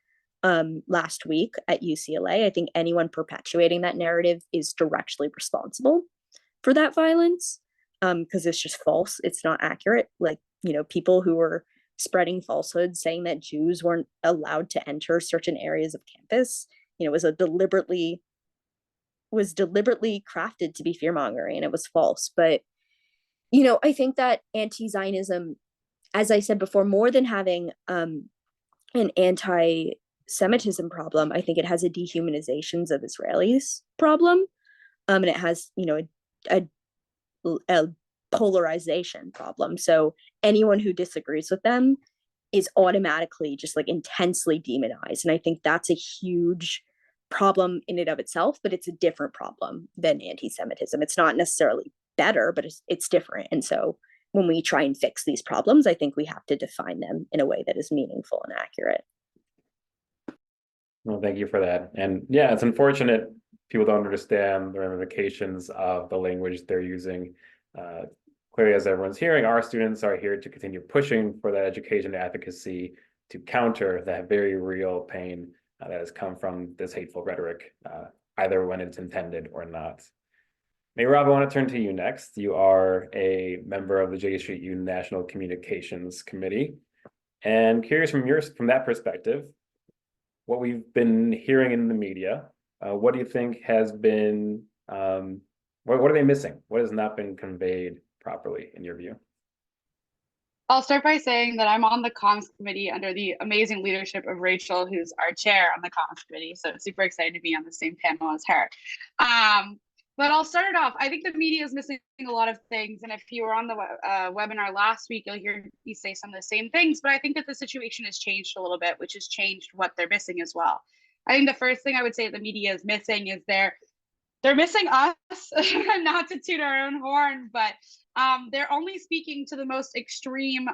last week at UCLA. I think anyone perpetuating that narrative is directly responsible for that violence because it's just false. It's not accurate. Like, people who were spreading falsehoods saying that Jews weren't allowed to enter certain areas of campus, was deliberately crafted to be fear-mongering, and it was false. But I think that anti-Zionism, as I said before, more than having an anti-Semitism problem, I think it has a dehumanizations of Israelis problem, and it has a polarization problem. So anyone who disagrees with them is automatically just like intensely demonized, and I think that's a huge problem in and of itself, but it's a different problem than anti-Semitism. It's not necessarily better, but it's different. And so when we try and fix these problems, I think we have to define them in a way that is meaningful and accurate. Well, thank you for that. And yeah, it's unfortunate people don't understand the ramifications of the language they're using. Clearly, as everyone's hearing, our students are here to continue pushing for that education advocacy to counter that very real pain that has come from this hateful rhetoric, either when it's intended or not. May Rob, I want to turn to you next. You are a member of the J Street U National Communications Committee, and curious from that perspective, what we've been hearing in the media, what do you think has been, what are they missing? What has not been conveyed properly in your view? I'll start by saying that I'm on the comms committee under the amazing leadership of Rachel, who's our chair on the comms committee. So super excited to be on the same panel as her. But I'll start it off. I think the media is missing a lot of things. And if you were on the webinar last week, you'll hear me say some of the same things. But I think that the situation has changed a little bit, which has changed what they're missing as well. I think the first thing I would say the media is missing is they're missing us, not to toot our own horn, but they're only speaking to the most extreme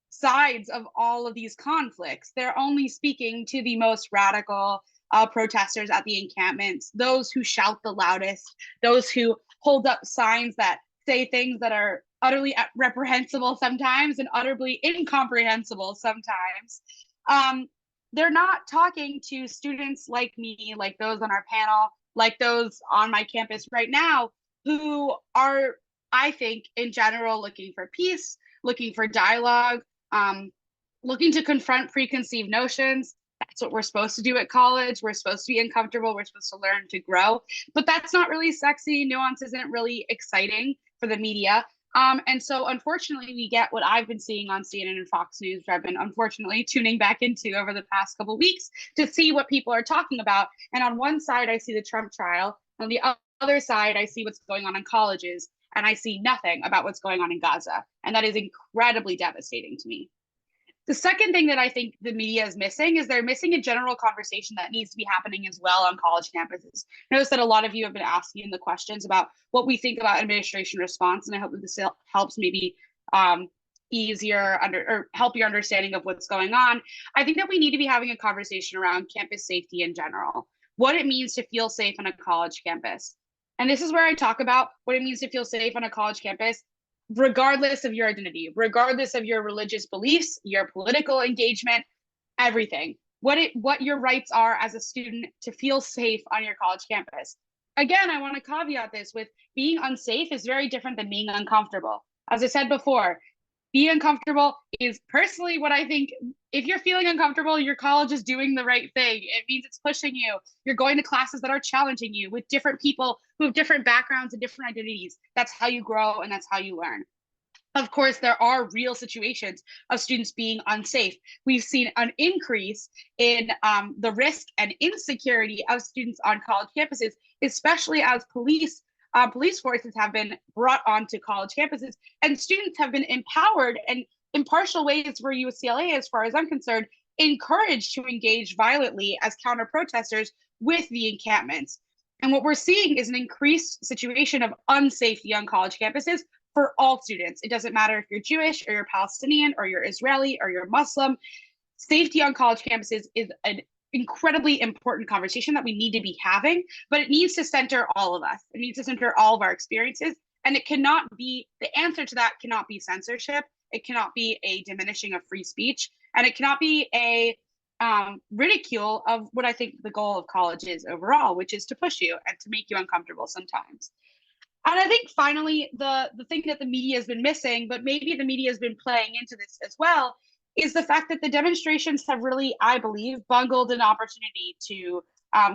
sides of all of these conflicts. They're only speaking to the most radical protesters at the encampments, those who shout the loudest, those who hold up signs that say things that are utterly reprehensible sometimes and utterly incomprehensible sometimes. They're not talking to students like me, like those on our panel, like those on my campus right now, who are, I think, in general, looking for peace, looking for dialogue, looking to confront preconceived notions. That's what we're supposed to do at college. We're supposed to be uncomfortable. We're supposed to learn to grow. But that's not really sexy. Nuance isn't really exciting for the media. And so, unfortunately, we get what I've been seeing on CNN and Fox News, which I've been unfortunately tuning back into over the past couple of weeks to see what people are talking about. And on one side, I see the Trump trial. On the other side, I see what's going on in colleges. And I see nothing about what's going on in Gaza. And that is incredibly devastating to me. The second thing that I think the media is missing is they're missing a general conversation that needs to be happening as well on college campuses. Notice that a lot of you have been asking the questions about what we think about administration response, and I hope that this helps maybe easier or help your understanding of what's going on. I think that we need to be having a conversation around campus safety in general, what it means to feel safe on a college campus. And this is where I talk about what it means to feel safe on a college campus, regardless of your identity, regardless of your religious beliefs, your political engagement, everything. What your rights are as a student to feel safe on your college campus. again, I want to caveat this with being unsafe is very different than being uncomfortable. As I said before, being uncomfortable is personally what I think. If you're feeling uncomfortable, your college is doing the right thing. It means it's pushing you. You're going to classes that are challenging you with different people who have different backgrounds and different identities. That's how you grow and that's how you learn. Of course, there are real situations of students being unsafe. We've seen an increase in the risk and insecurity of students on college campuses, especially as police forces have been brought onto college campuses, and students have been empowered and in partial ways for UCLA, as far as I'm concerned, encouraged to engage violently as counter protesters with the encampments. And what we're seeing is an increased situation of unsafe young college campuses for all students. It doesn't matter if you're Jewish or you're Palestinian or you're Israeli or you're Muslim. Safety on college campuses is an incredibly important conversation that we need to be having, but it needs to center all of us. It needs to center all of our experiences. And it cannot be, the answer to that cannot be censorship. It cannot be a diminishing of free speech. And it cannot be a ridicule of what I think the goal of college is overall, which is to push you and to make you uncomfortable sometimes. And I think finally, the thing that the media has been missing, but maybe the media has been playing into this as well, is the fact that the demonstrations have really, I believe, bungled an opportunity to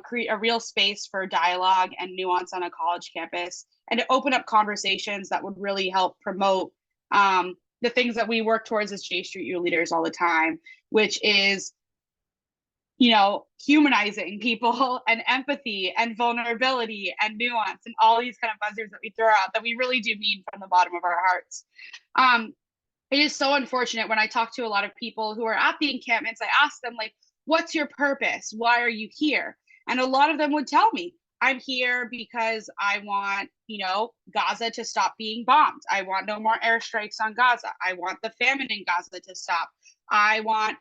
create a real space for dialogue and nuance on a college campus and to open up conversations that would really help promote the things that we work towards as J Street U leaders all the time, which is, you know, humanizing people and empathy and vulnerability and nuance and all these kind of buzzwords that we throw out that we really do mean from the bottom of our hearts. It is so unfortunate when I talk to a lot of people who are at the encampments, I ask them, like, what's your purpose? Why are you here? And a lot of them would tell me, I'm here because I want, you know, Gaza to stop being bombed. I want no more airstrikes on Gaza. I want the famine in Gaza to stop. I want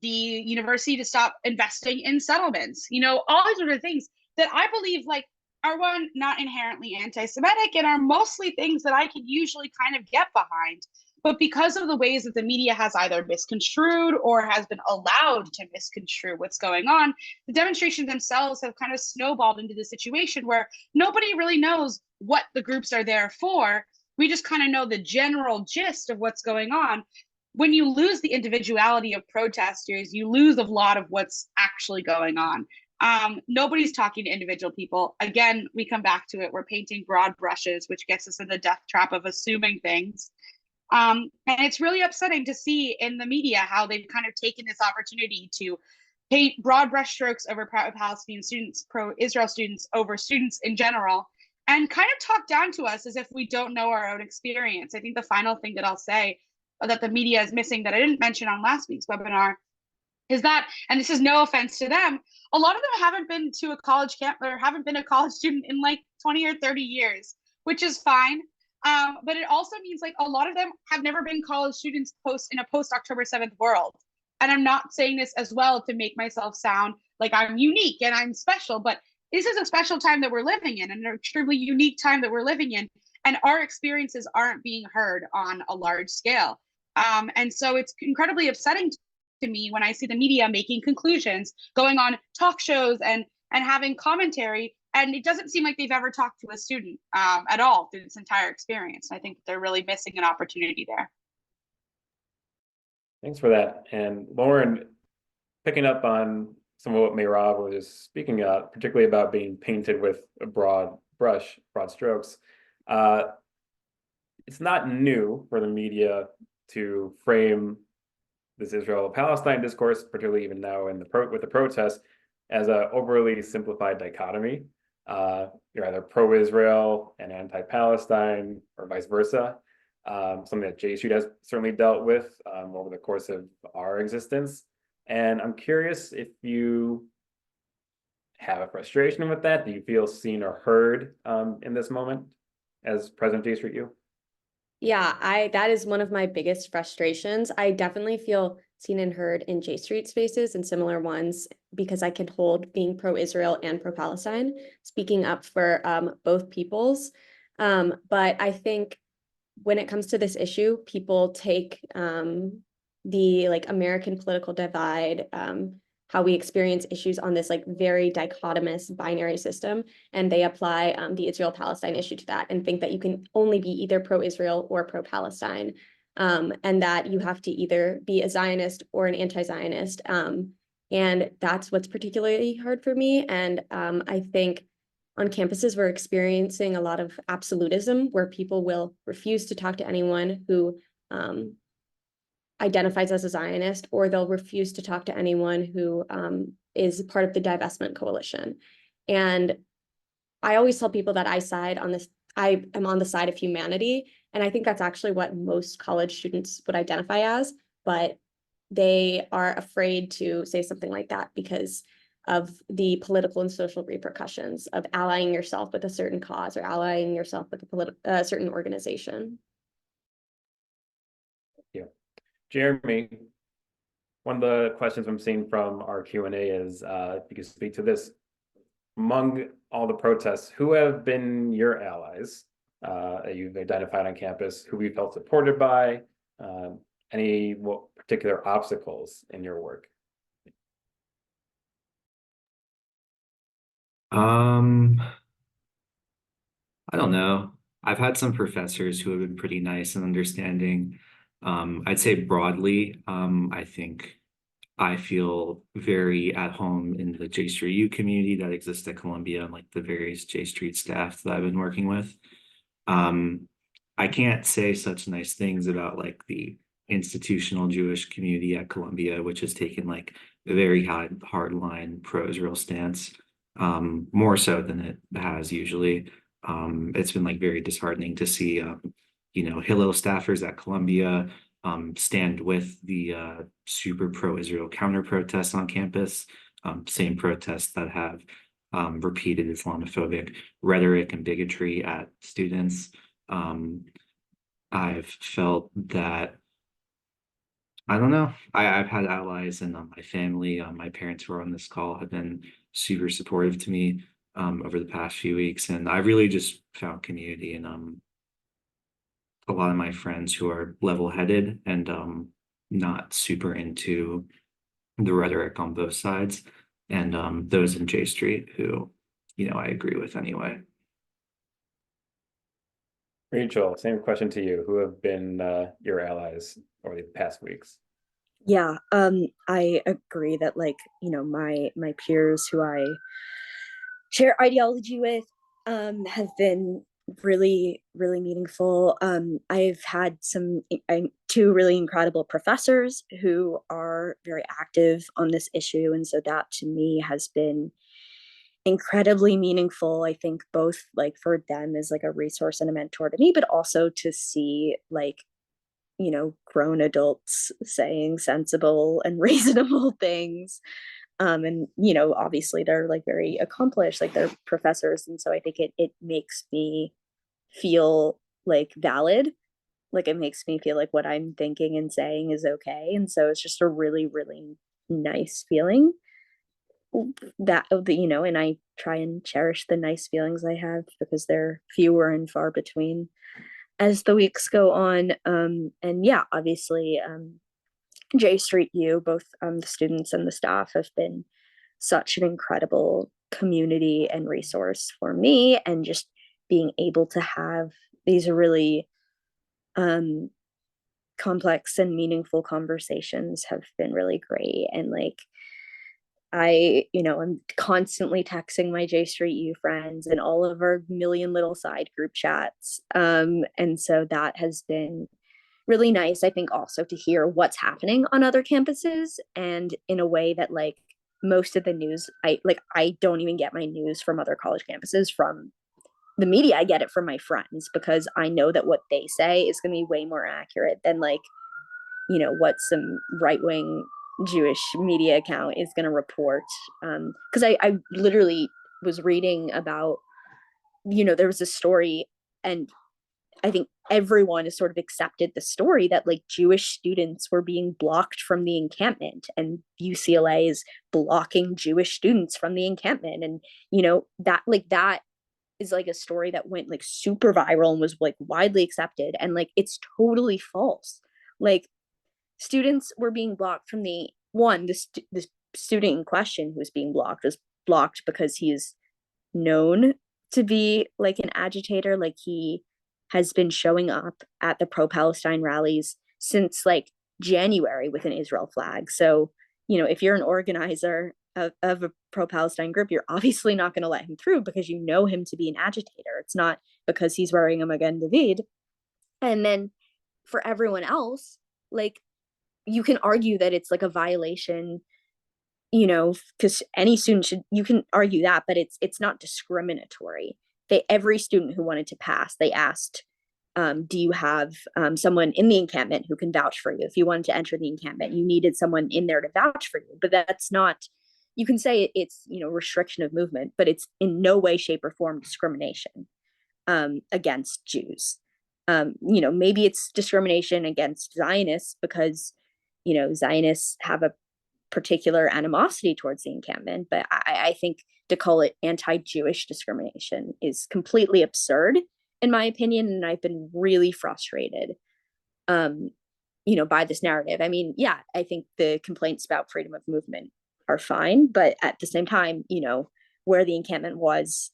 the university to stop investing in settlements. You know, all these other things that I believe, like, are one, not inherently anti-Semitic and are mostly things that I can usually kind of get behind. But because of the ways that the media has either misconstrued or has been allowed to misconstrue what's going on, the demonstrations themselves have kind of snowballed into the situation where nobody really knows what the groups are there for. We just kind of know the general gist of what's going on. When you lose the individuality of protesters, you lose a lot of what's actually going on. Nobody's talking to individual people. Again, we come back to it. We're painting broad brushes, which gets us in the death trap of assuming things. And it's really upsetting to see in the media how they've kind of taken this opportunity to paint broad brushstrokes over Palestinian students, pro-Israel students, over students in general, and kind of talk down to us as if we don't know our own experience. I think the final thing that I'll say that the media is missing that I didn't mention on last week's webinar is that, and this is no offense to them, a lot of them haven't been to a college camp or haven't been a college student in like 20 or 30 years, which is fine. But it also means like a lot of them have never been college students in a post October 7th world. And I'm not saying this as well to make myself sound like I'm unique and I'm special, but this is a special time that we're living in, and an extremely unique time that we're living in. And our experiences aren't being heard on a large scale. And so it's incredibly upsetting to me when I see the media making conclusions, going on talk shows and having commentary, and it doesn't seem like they've ever talked to a student at all through this entire experience. I think they're really missing an opportunity there. Thanks for that. And Lauren, picking up on some of what Meirav was speaking about, particularly about being painted with a broad brush, broad strokes. It's not new for the media to frame this Israel-Palestine discourse, particularly even now in with the protests, as a overly simplified dichotomy. You're either pro-Israel and anti-Palestine, or vice versa. Something that J Street has certainly dealt with over the course of our existence. And I'm curious if you have a frustration with that. Do you feel seen or heard in this moment as President J Street U? Yeah, that is one of my biggest frustrations. I definitely feel seen and heard in J Street spaces and similar ones because I can hold being pro-Israel and pro-Palestine, speaking up for both peoples. But I think when it comes to this issue, people take the like American political divide how we experience issues on this like very dichotomous binary system, and they apply the Israel-Palestine issue to that and think that you can only be either pro-Israel or pro-Palestine, and that you have to either be a Zionist or an anti-Zionist. And that's what's particularly hard for me. And I think on campuses, we're experiencing a lot of absolutism where people will refuse to talk to anyone who identifies as a Zionist, or they'll refuse to talk to anyone who is part of the divestment coalition. And I always tell people that I am on the side of humanity. And I think that's actually what most college students would identify as, but they are afraid to say something like that because of the political and social repercussions of allying yourself with a certain cause or allying yourself with a certain organization. Yeah. Jeremy, one of the questions I'm seeing from our Q&A is, if you could speak to this, among all the protests, who have been your allies that you've identified on campus, who you felt supported by, any particular obstacles in your work? I don't know. I've had some professors who have been pretty nice and understanding. I'd say broadly, I think I feel very at home in the J Street U community that exists at Columbia and like the various J Street staff that I've been working with. I can't say such nice things about like the institutional Jewish community at Columbia, which has taken like a very hard line pro-Israel stance, more so than it has usually. It's been like very disheartening to see, Hillel staffers at Columbia stand with the super pro-Israel counter protests on campus, same protests that have repeated Islamophobic rhetoric and bigotry at students. I've felt that, I don't know, I've had allies and my family, my parents who are on this call have been super supportive to me over the past few weeks. And I really just found community and a lot of my friends who are level-headed and not super into the rhetoric on both sides, and those in J Street who, I agree with anyway. Rachel, same question to you. Who have been your allies over the past weeks? Yeah, I agree that like, my peers who I share ideology with have been really, really meaningful. I've had two really incredible professors who are very active on this issue. And so that to me has been incredibly meaningful. I think both like for them as like a resource and a mentor to me, but also to see like, grown adults saying sensible and reasonable things. And obviously they're like very accomplished, like they're professors, and so I think it makes me feel like valid, like it makes me feel like what I'm thinking and saying is okay. And so it's just a really, really nice feeling that, and I try and cherish the nice feelings I have because they're fewer and far between as the weeks go on. And yeah, obviously J Street U, both the students and the staff have been such an incredible community and resource for me, and just being able to have these really complex and meaningful conversations have been really great. And like I'm constantly texting my J Street U friends and all of our million little side group chats. And so that has been really nice, I think, also to hear what's happening on other campuses, and in a way that like most of the news, I don't even get my news from other college campuses from the media. I get it from my friends because I know that what they say is going to be way more accurate than like, what some right-wing Jewish media account is going to report. Because I literally was reading about, there was a story, and I think everyone has sort of accepted the story that like Jewish students were being blocked from the encampment, and UCLA is blocking Jewish students from the encampment. And, that is like a story that went like super viral and was like widely accepted. And like, it's totally false. Like, students were being blocked from the student in question who was being blocked was blocked because he is known to be like an agitator. Like he has been showing up at the pro-Palestine rallies since like January with an Israel flag. So, you know, if you're an organizer of a pro-Palestine group, you're obviously not going to let him through because you know him to be an agitator. It's not because he's wearing a Magen David. And then for everyone else, like you can argue that it's like a violation, you know, because any student should, you can argue that, but it's not discriminatory. Every student who wanted to pass, they asked, do you have someone in the encampment who can vouch for you? If you wanted to enter the encampment, you needed someone in there to vouch for you. But that's not, you can say it's, you know, restriction of movement, but it's in no way, shape, or form discrimination against Jews. You know, maybe it's discrimination against Zionists because, you know, Zionists have a particular animosity towards the encampment, but I think to call it anti-Jewish discrimination is completely absurd, in my opinion, and I've been really frustrated, you know, by this narrative. I mean, yeah, I think the complaints about freedom of movement are fine, but at the same time, you know, where the encampment was,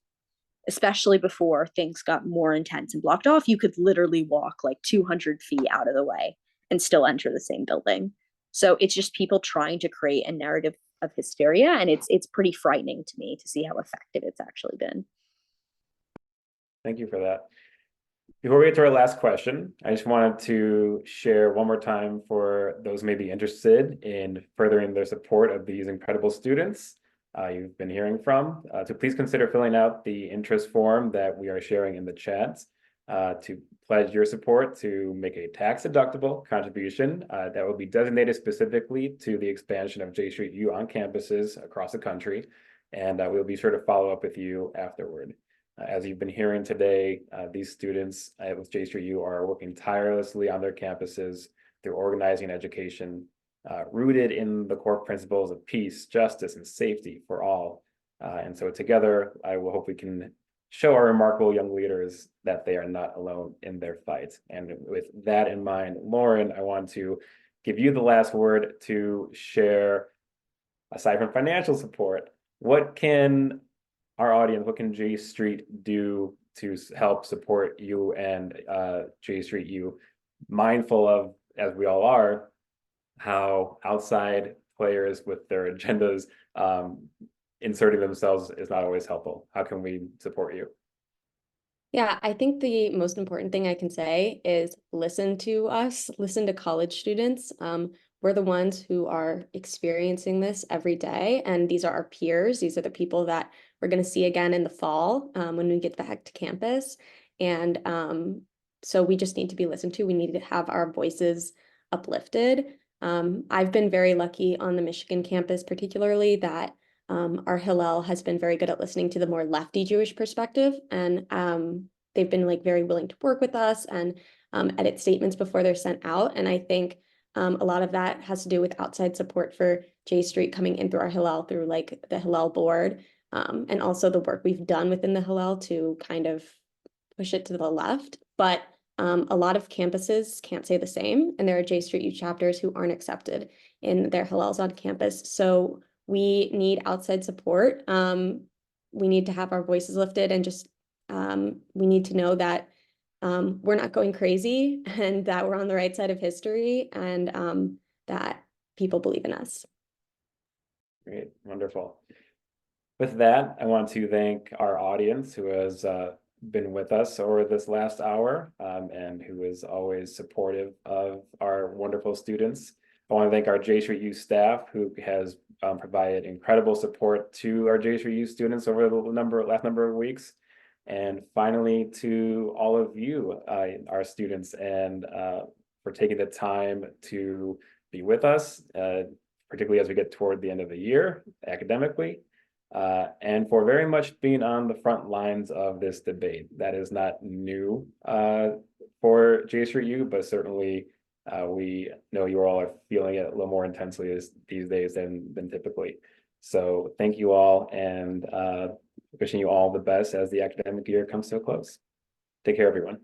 especially before things got more intense and blocked off, you could literally walk like 200 feet out of the way and still enter the same building. So it's just people trying to create a narrative of hysteria, and it's pretty frightening to me to see how effective it's actually been. Thank you for that. Before we get to our last question, I just wanted to share one more time for those who may be interested in furthering their support of these incredible students you've been hearing from, to please consider filling out the interest form that we are sharing in the chat to pledge your support to make a tax-deductible contribution that will be designated specifically to the expansion of J Street U on campuses across the country, and we'll be sure to follow up with you afterward. As you've been hearing today, these students with J Street U are working tirelessly on their campuses through organizing education, rooted in the core principles of peace, justice, and safety for all. And so together, I will hope we can show our remarkable young leaders that they are not alone in their fight. And with that in mind, Lauren, I want to give you the last word to share, aside from financial support, what can our audience, what can J Street do to help support you and J Street U, mindful of, as we all are, how outside players with their agendas inserting themselves is not always helpful. How can we support you? Yeah, I think the most important thing I can say is listen to us, listen to college students. We're the ones who are experiencing this every day, and these are our peers. These are the people that we're going to see again in the fall when we get back to campus. And so we just need to be listened to. We need to have our voices uplifted. I've been very lucky on the Michigan campus, particularly that our Hillel has been very good at listening to the more lefty Jewish perspective, and they've been like very willing to work with us and edit statements before they're sent out. And I think a lot of that has to do with outside support for J Street coming in through our Hillel, through like the Hillel board, and also the work we've done within the Hillel to kind of push it to the left. But a lot of campuses can't say the same, and there are J Street U chapters who aren't accepted in their Hillels on campus. So we need outside support. We need to have our voices lifted, and just we need to know that we're not going crazy and that we're on the right side of history, and that people believe in us. Great, wonderful. With that, I want to thank our audience who has been with us over this last hour and who is always supportive of our wonderful students. I want to thank our J Street U staff who has provided incredible support to our J Street U students over the last number of weeks. And finally, to all of you, our students, and for taking the time to be with us, particularly as we get toward the end of the year academically, and for very much being on the front lines of this debate. That is not new for J Street U, but certainly we know you all are feeling it a little more intensely these days than typically. So thank you all, and wishing you all the best as the academic year comes to a close. Take care, everyone.